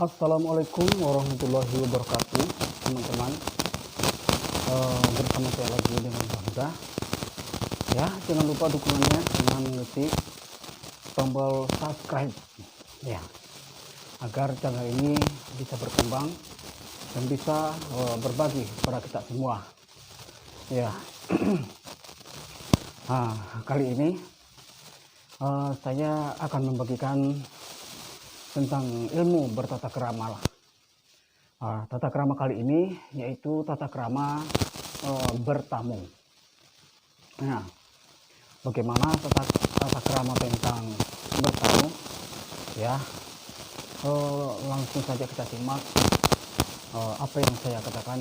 Assalamualaikum warahmatullahi wabarakatuh, teman-teman. Bersama saya lagi dengan Hamzah. Ya, jangan lupa dukungannya dengan mengetik tombol subscribe, ya, agar channel ini bisa berkembang dan bisa berbagi kepada kita semua. Ya, nah, kali ini saya akan membagikan tentang ilmu bertata krama. Tata krama kali ini yaitu tata krama bertamu. Nah, bagaimana tata krama tentang bertamu? Ya, langsung saja kita simak apa yang saya katakan.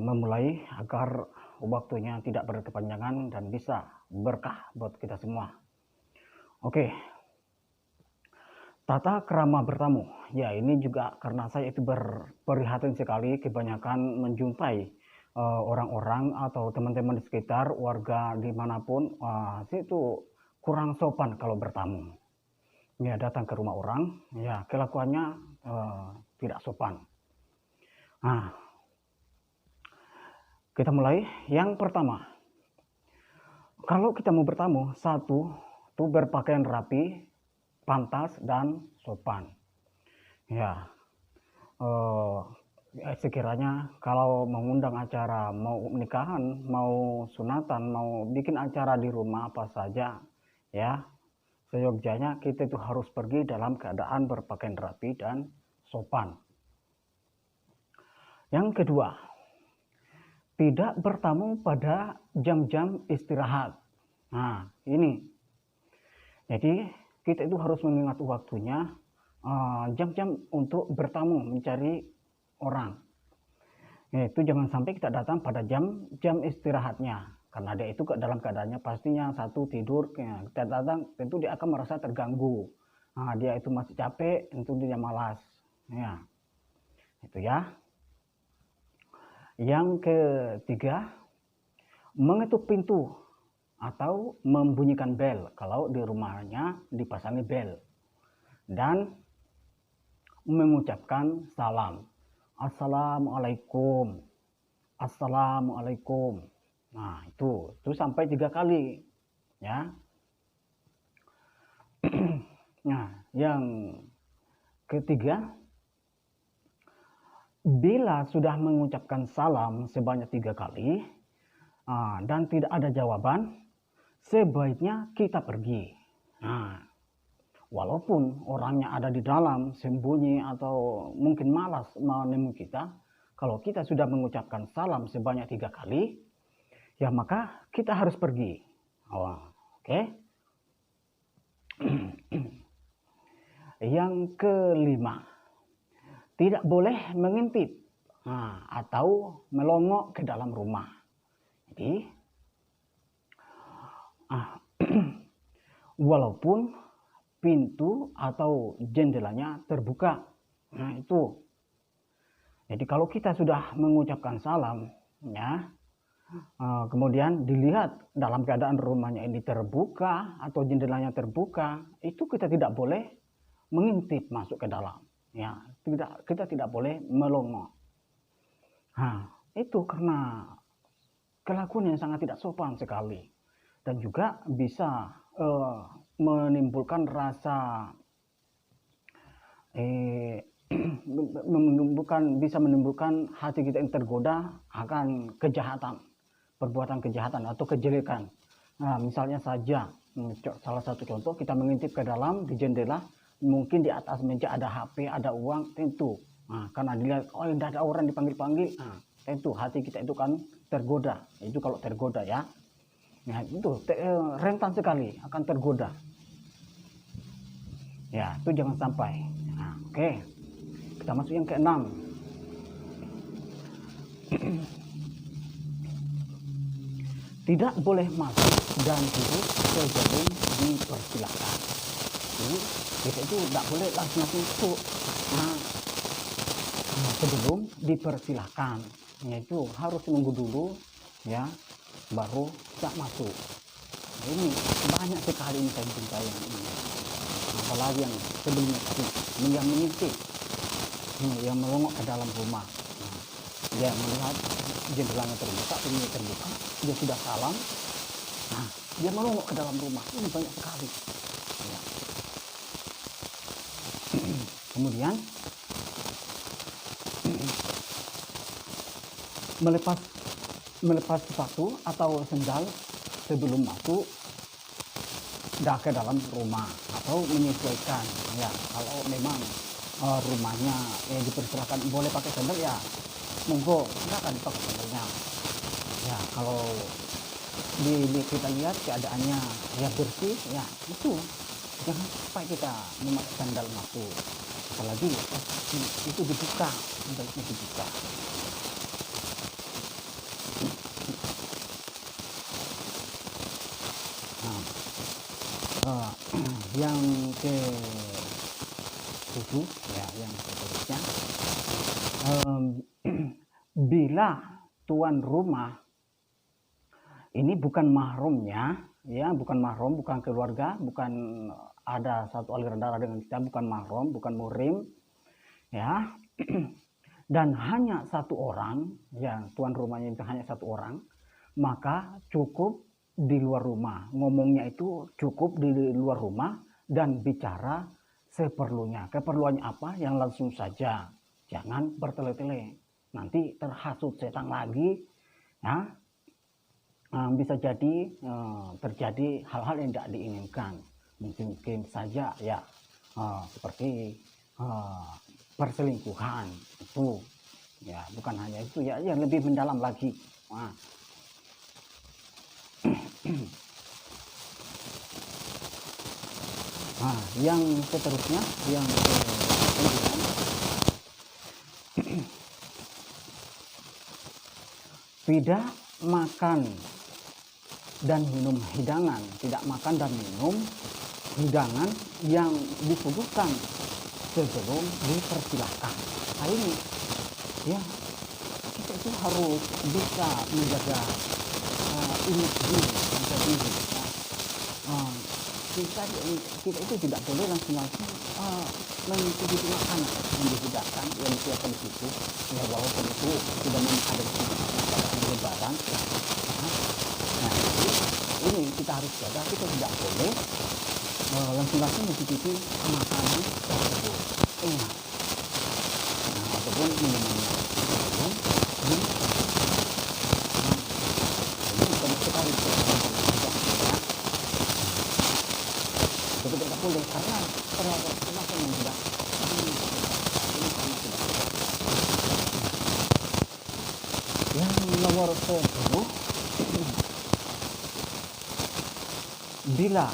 Memulai agar waktunya tidak berkepanjangan dan bisa berkah buat kita semua. Oke, tata krama bertamu. Ya, ini juga karena saya itu berprihatin sekali kebanyakan menjumpai orang-orang atau teman-teman di sekitar, warga dimanapun, itu kurang sopan kalau bertamu. Ya, datang ke rumah orang, ya kelakuannya tidak sopan. Nah, kita mulai. Yang pertama, kalau kita mau bertamu, satu, tuh berpakaian rapi, pantas, dan sopan. Ya, sekiranya kalau mengundang acara, mau nikahan, mau sunatan, mau bikin acara di rumah apa saja, ya, seyogyanya kita itu harus pergi dalam keadaan berpakaian rapi dan sopan. Yang kedua, tidak bertamu pada jam-jam istirahat. Nah, ini. Jadi, kita itu harus mengingat waktunya, jam-jam untuk bertamu, mencari orang. Itu jangan sampai kita datang pada jam istirahatnya. Karena dia itu dalam keadaannya pastinya satu tidur, ya, kita datang tentu dia akan merasa terganggu. Nah, dia itu masih capek, tentu dia malas. Ya, itu ya. Yang ketiga, mengetuk pintu atau membunyikan bel kalau di rumahnya dipasangi bel, dan mengucapkan salam. Assalamualaikum, assalamualaikum. Nah, itu sampai 3 kali, ya. Nah, yang ketiga, bila sudah mengucapkan salam sebanyak 3 kali dan tidak ada jawaban, sebaiknya kita pergi. Nah, walaupun orangnya ada di dalam sembunyi atau mungkin malas menemui kita, kalau kita sudah mengucapkan salam sebanyak 3 kali, ya maka kita harus pergi. Oke. Yang kelima, tidak boleh mengintip atau melongok ke dalam rumah. Jadi, walaupun pintu atau jendelanya terbuka. Nah, itu. Jadi kalau kita sudah mengucapkan salam, ya, kemudian dilihat dalam keadaan rumahnya ini terbuka atau jendelanya terbuka, itu kita tidak boleh mengintip masuk ke dalam. Ya, kita tidak boleh melongok. Nah, itu karena kelakuan yang sangat tidak sopan sekali, dan juga bisa menimbulkan rasa bisa menimbulkan hati kita yang tergoda akan kejahatan, perbuatan kejahatan atau kejelekan. Nah, misalnya saja, salah satu contoh, kita mengintip ke dalam di jendela, mungkin di atas meja ada HP, ada uang, tentu. Nah, karena dilihat, oh tidak ada orang dipanggil-panggil, tentu hati kita itu kan tergoda. Itu kalau tergoda, ya. Nah, itu rentan sekali akan tergoda. Ya, itu jangan sampai. Nah, oke. Kita masuk yang keenam. Tidak boleh masuk dan duduk sebelum dipersilakan. Jadi, kita itu tidak boleh langsung masuk. Nah, sebelum dipersilahkan, yaitu harus nunggu dulu ya, baru bisa masuk. Ini banyak sekali ini saya jumpai yang ini, apalagi yang sebelumnya tadi yang mengintip, yang melongok ke dalam rumah. Dia melihat jendelanya terbuka, pintunya terbuka, dia sudah salam, dia melongok ke dalam rumah. Ini banyak sekali ya. Kemudian melepas sepatu atau sendal sebelum masuk ke dalam rumah, atau menyesuaikan ya. Kalau memang rumahnya dipersilakan boleh pakai sandal, ya monggo silakan pakai sandalnya ya. Kalau kita lihat keadaannya ya bersih ya, itu jangan sampai kita memakai sandal masuk, apalagi itu dibuka, baiknya dibuka. Yang ke-7 ya, yang seterusnya, bila tuan rumah ini bukan mahramnya ya, bukan mahram, bukan keluarga, bukan ada satu aliran darah dengan kita, bukan mahram, bukan muhrim ya, dan hanya satu orang ya, tuan rumahnya itu hanya satu orang, maka cukup di luar rumah. Ngomongnya itu cukup di luar rumah dan bicara seperlunya. Keperluannya apa? Yang langsung saja, jangan bertele-tele, nanti terhasut setan lagi ya. Bisa jadi terjadi hal-hal yang tidak diinginkan, mungkin saja ya, seperti perselingkuhan itu ya. Bukan hanya itu ya, yang lebih mendalam lagi. Yang seterusnya, yang ke-9, tidak makan dan minum hidangan, tidak makan dan minum hidangan yang disuguhkan sebelum dipersilahkan. Nah ini ya, kita itu harus bisa menjaga image diri yang tinggi. Kita itu tidak boleh langsung mencicipi makanan yang disediakan, yang disiapkan di situ ya, walaupun itu sudah ada di lebaran. Nah ini kita harus jaga, kita tidak boleh langsung mencicipi makanan tersebut. Ataupun minumannya sebelum ini banyak sekali tidak boleh, karena terlalu semakin yang tidak ini karena tidak. Yang nomor 10, bila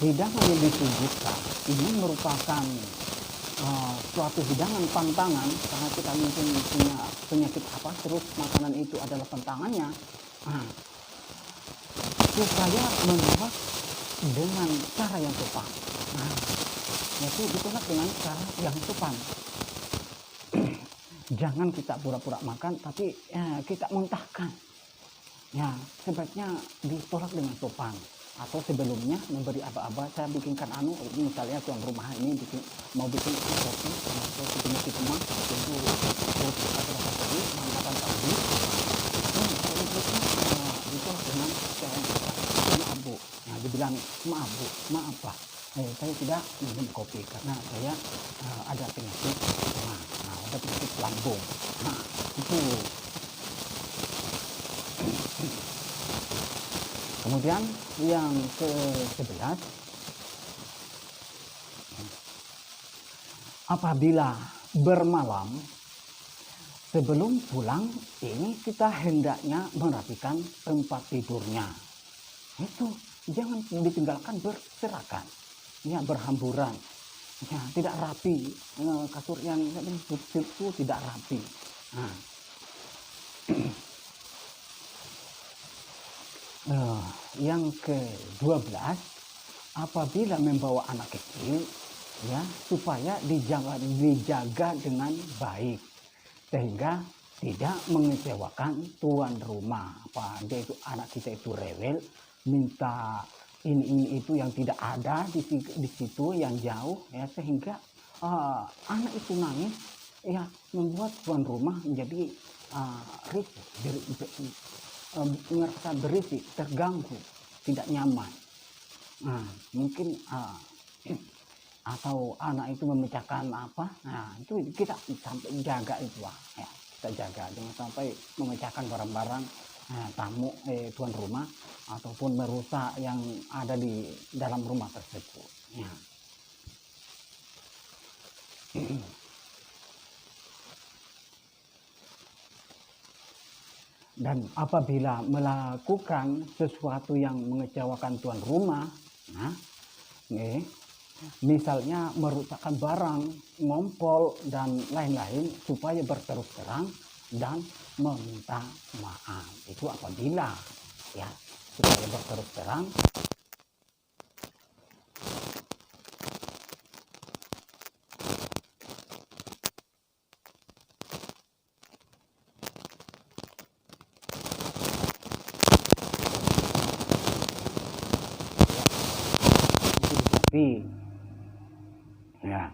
hidangan yang disuguhkan ini merupakan suatu hidangan pantangan, karena kita mungkin punya penyakit apa, terus makanan itu adalah pantangannya, supaya menolak dengan cara yang sopan. Yaitu ditolak dengan cara yang sopan. Jangan kita pura-pura makan tapi kita muntahkan ya, sebaiknya ditolak dengan sopan. Atau sebelumnya memberi aba-aba, saya bikinkan misalnya tuan rumah ini mau bikin roti atau sejenis itu mah, itu roti atau tadi makan tadi, ditolak dengan cara yang sopan. Maaf bu, nah dibilang maaf bu, maaf pak, saya tidak minum kopi karena saya ada penyakit ada penyakit lambung. Itu. Kemudian yang ke-11, apabila bermalam sebelum pulang ini kita hendaknya merapikan tempat tidurnya. Itu jangan ditinggalkan berserakan ya, berhamburan ya, tidak rapi, kasur yang itu tidak rapi. Yang ke-12, apabila membawa anak kecil ya, supaya dijaga dengan baik sehingga tidak mengecewakan tuan rumah. Apa dia itu anak kita itu rewel, minta ini itu yang tidak ada di situ yang jauh, ya, sehingga anak itu nangis, ya, membuat tuan rumah menjadi risih, merasa berisik, terganggu, tidak nyaman. Nah, mungkin atau anak itu memecahkan apa, nah itu kita sampai jaga itu, ya, kita jaga jangan sampai memecahkan barang-barang tamu tuan rumah ataupun merusak yang ada di dalam rumah tersebut, ya. Dan apabila melakukan sesuatu yang mengecewakan tuan rumah, nah, misalnya merusakkan barang, ngompol, dan lain-lain, supaya berterus terang dan meminta maaf. Itu apabila, ya, supaya berterus terang. Ya.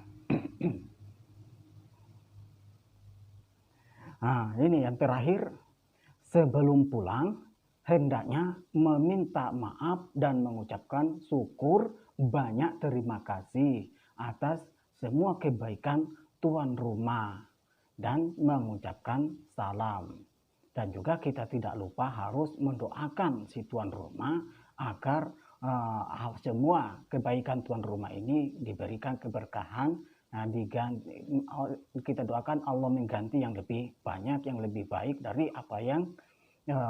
Nah, ini yang terakhir, sebelum pulang hendaknya meminta maaf dan mengucapkan syukur banyak terima kasih atas semua kebaikan tuan rumah dan mengucapkan salam. Dan juga kita tidak lupa harus mendoakan si tuan rumah agar semua kebaikan tuan rumah ini diberikan keberkahan. Nah, kita doakan Allah mengganti yang lebih banyak, yang lebih baik dari apa yang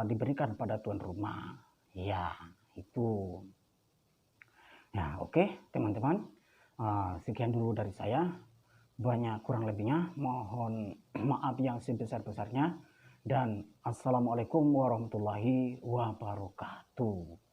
diberikan pada tuan rumah. Ya, itu. Ya, oke, teman-teman. Sekian dulu dari saya. Banyak kurang lebihnya, mohon maaf yang sebesar-besarnya. Dan assalamualaikum warahmatullahi wabarakatuh.